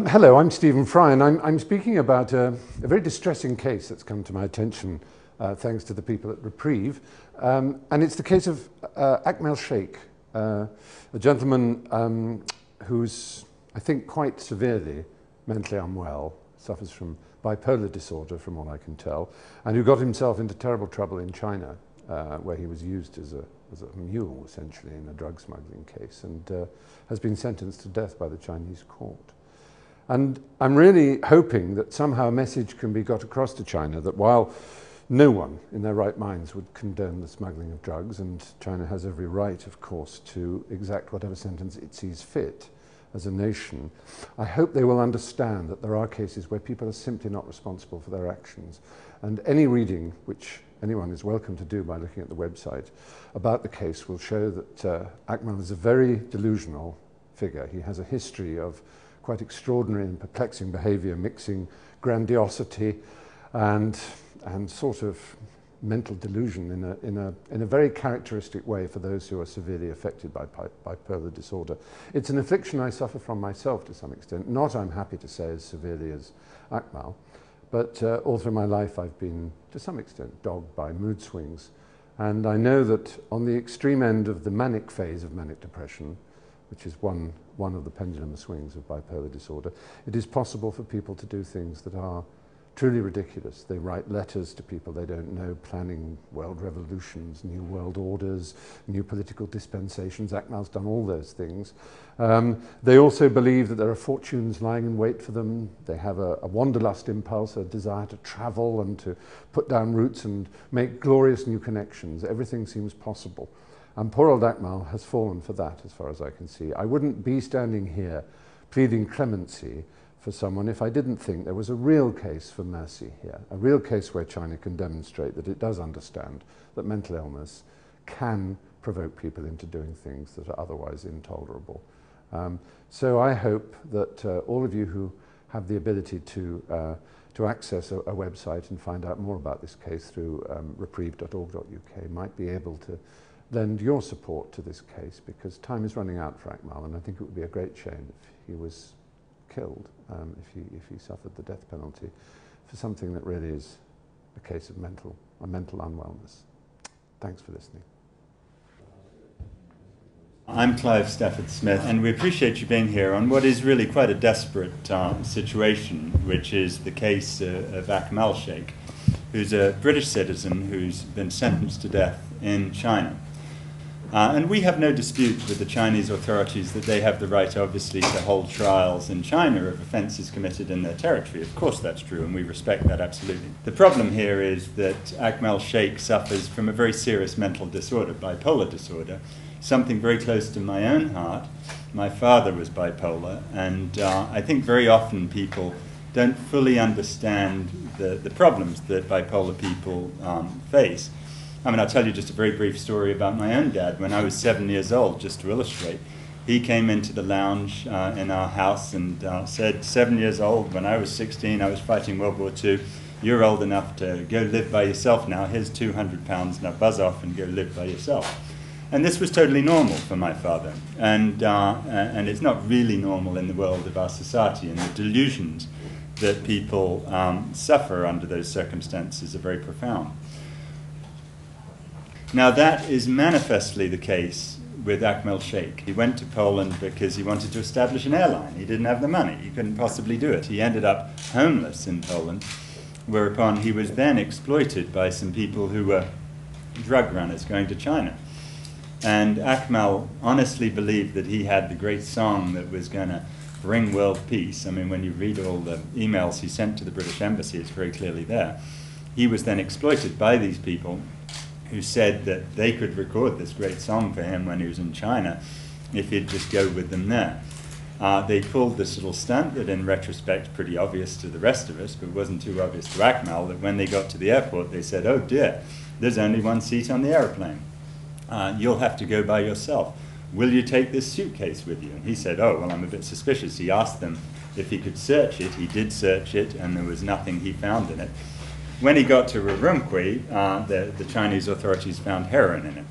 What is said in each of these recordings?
Hello, I'm Stephen Fry, and I'm speaking about a very distressing case that's come to my attention thanks to the people at Reprieve. And it's the case of Akmal Shaikh, a gentleman who's, I think, quite severely mentally unwell, suffers from bipolar disorder, from what I can tell, and who got himself into terrible trouble in China, where he was used as a mule, essentially, in a drug smuggling case, and has been sentenced to death by the Chinese court. And I'm really hoping that somehow a message can be got across to China that while no one in their right minds would condone the smuggling of drugs, and China has every right, of course, to exact whatever sentence it sees fit as a nation, I hope they will understand that there are cases where people are simply not responsible for their actions. And any reading, which anyone is welcome to do by looking at the website, about the case will show that Akmal is a very delusional figure. He has a history of quite extraordinary and perplexing behaviour, mixing grandiosity and sort of mental delusion in a very characteristic way for those who are severely affected by bipolar disorder. It's an affliction I suffer from myself to some extent, not, I'm happy to say, as severely as Akmal, but all through my life I've been, to some extent, dogged by mood swings. And I know that on the extreme end of the manic phase of manic depression, which is one of the pendulum swings of bipolar disorder, it is possible for people to do things that are truly ridiculous. They write letters to people they don't know, planning world revolutions, new world orders, new political dispensations. Akmal's done all those things. They also believe that there are fortunes lying in wait for them. They have a wanderlust impulse, a desire to travel and to put down roots and make glorious new connections. Everything seems possible. And poor old Akmal has fallen for that, as far as I can see. I wouldn't be standing here pleading clemency for someone if I didn't think there was a real case for mercy here, a real case where China can demonstrate that it does understand that mental illness can provoke people into doing things that are otherwise intolerable. So I hope that all of you who have the ability to access a website and find out more about this case through reprieve.org.uk might be able to lend your support to this case, because time is running out for Akmal, and I think it would be a great shame if he was killed, if he suffered the death penalty for something that really is a case of mental unwellness. Thanks for listening. I'm Clive Stafford-Smith, and we appreciate you being here on what is really quite a desperate situation, which is the case of Akmal Shaikh, who's a British citizen who's been sentenced to death in China. And we have no dispute with the Chinese authorities that they have the right, obviously, to hold trials in China of offences committed in their territory. Of course that's true, and we respect that absolutely. The problem here is that Akmal Shaikh suffers from a very serious mental disorder, bipolar disorder, something very close to my own heart. My father was bipolar, and I think very often people don't fully understand the problems that bipolar people face. I mean, I'll tell you just a very brief story about my own dad. When I was 7 years old, just to illustrate, he came into the lounge in our house and said, 7 years old, when I was 16, I was fighting World War II. You're old enough to go live by yourself now. Here's £200, now buzz off and go live by yourself. And this was totally normal for my father. And it's not really normal in the world of our society, and the delusions that people suffer under those circumstances are very profound. Now that is manifestly the case with Akmal Shaikh. He went to Poland because he wanted to establish an airline. He didn't have the money. He couldn't possibly do it. He ended up homeless in Poland, whereupon he was then exploited by some people who were drug runners going to China. And Akmal honestly believed that he had the great song that was going to bring world peace. I mean, when you read all the emails he sent to the British Embassy, it's very clearly there. He was then exploited by these people who said that they could record this great song for him when he was in China if he'd just go with them there. They pulled this little stunt that in retrospect pretty obvious to the rest of us, but wasn't too obvious to Akmal, that when they got to the airport they said, oh dear, there's only one seat on the aeroplane. You'll have to go by yourself. Will you take this suitcase with you? And he said, oh, well, I'm a bit suspicious. He asked them if he could search it. He did search it, and there was nothing he found in it. When he got to Urumqi, the Chinese authorities found heroin in it.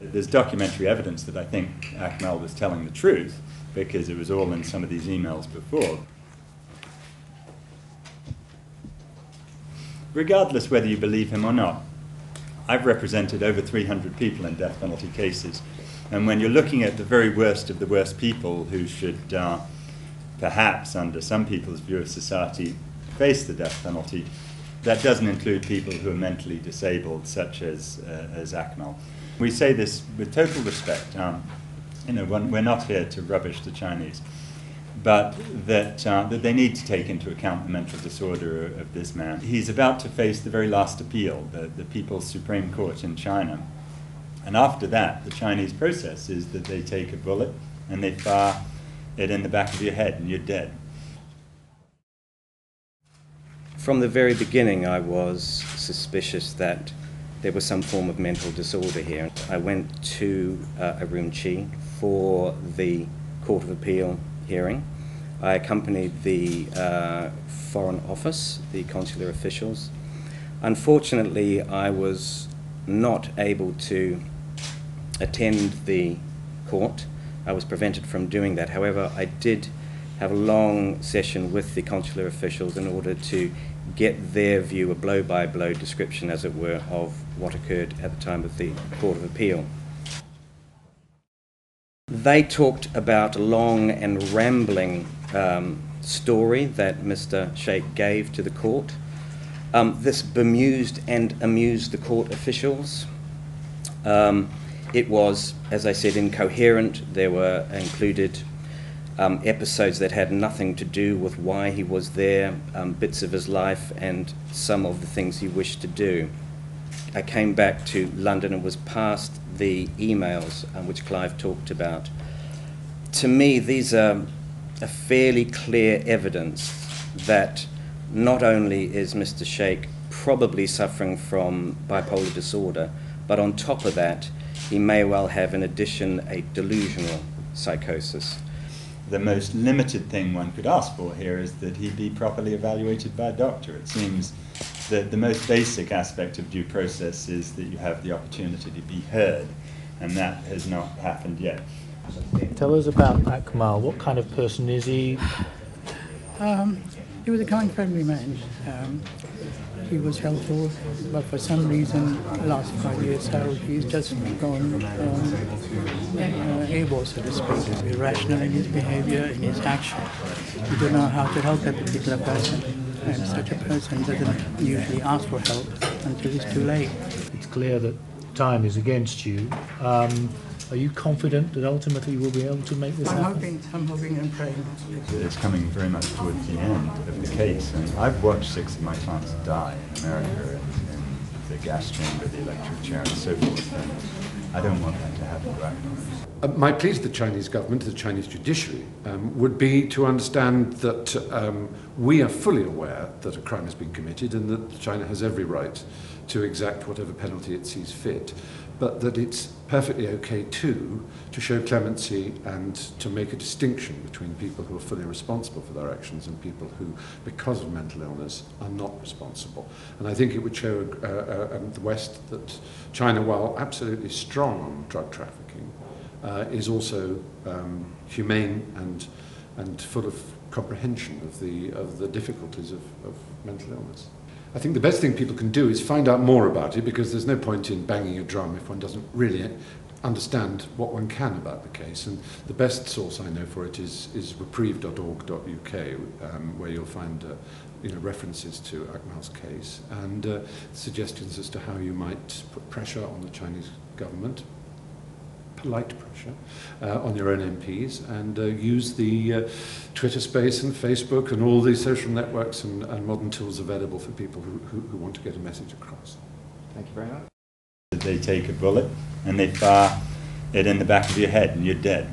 There's documentary evidence that I think Akmal was telling the truth, because it was all in some of these emails before. Regardless whether you believe him or not, I've represented over 300 people in death penalty cases. And when you're looking at the very worst of the worst people who should perhaps, under some people's view of society, face the death penalty, that doesn't include people who are mentally disabled, such as Akmal. We say this with total respect. We're not here to rubbish the Chinese, but that they need to take into account the mental disorder of this man. He's about to face the very last appeal, the People's Supreme Court in China. And after that, the Chinese process is that they take a bullet and they fire it in the back of your head and you're dead. From the very beginning, I was suspicious that there was some form of mental disorder here. I went to Urumqi for the Court of Appeal hearing. I accompanied the Foreign Office, the consular officials. Unfortunately, I was not able to attend the court. I was prevented from doing that. However, I did have a long session with the consular officials in order to get their view, a blow-by-blow description, as it were, of what occurred at the time of the Court of Appeal. They talked about a long and rambling story that Mr. Shaikh gave to the court. This bemused and amused the court officials. It was, as I said, incoherent. There were included episodes that had nothing to do with why he was there, bits of his life and some of the things he wished to do. I came back to London and was passed the emails which Clive talked about. To me, these are a fairly clear evidence that not only is Mr. Shaikh probably suffering from bipolar disorder, but on top of that, he may well have in addition a delusional psychosis. The most limited thing one could ask for here is that he be properly evaluated by a doctor. It seems that the most basic aspect of due process is that you have the opportunity to be heard, and that has not happened yet. Tell us about Akmal. What kind of person is he? He was a kind, friendly man. He was helpful, but for some reason, the last 5 years, he's just gone AWOL, so to speak, irrational in his behavior, in his action. You don't know how to help a particular person, and such a person doesn't usually ask for help until it's too late. It's clear that time is against you. Are you confident that ultimately we'll be able to make this happen? I'm hoping and praying. It's coming very much towards the end of the case, and I've watched 6 of my clients die in America in the gas chamber, the electric chair, and so forth. And I don't want that to happen to Akmal. My plea to the Chinese government, to the Chinese judiciary, would be to understand that we are fully aware that a crime has been committed and that China has every right to exact whatever penalty it sees fit, but that it's perfectly okay too to show clemency and to make a distinction between people who are fully responsible for their actions and people who, because of mental illness, are not responsible. And I think it would show the West that China, while absolutely strong on drug trafficking, is also humane and full of comprehension of the difficulties of mental illness. I think the best thing people can do is find out more about it, because there's no point in banging a drum if one doesn't really understand what one can about the case. And the best source I know for it is reprieve.org.uk, where you'll find references to Akmal's case and suggestions as to how you might put pressure on the Chinese government, polite pressure, on your own MPs, and use the Twitter space and Facebook and all the social networks and modern tools available for people who want to get a message across. Thank you very much. They take a bullet and they fire it in the back of your head and you're dead.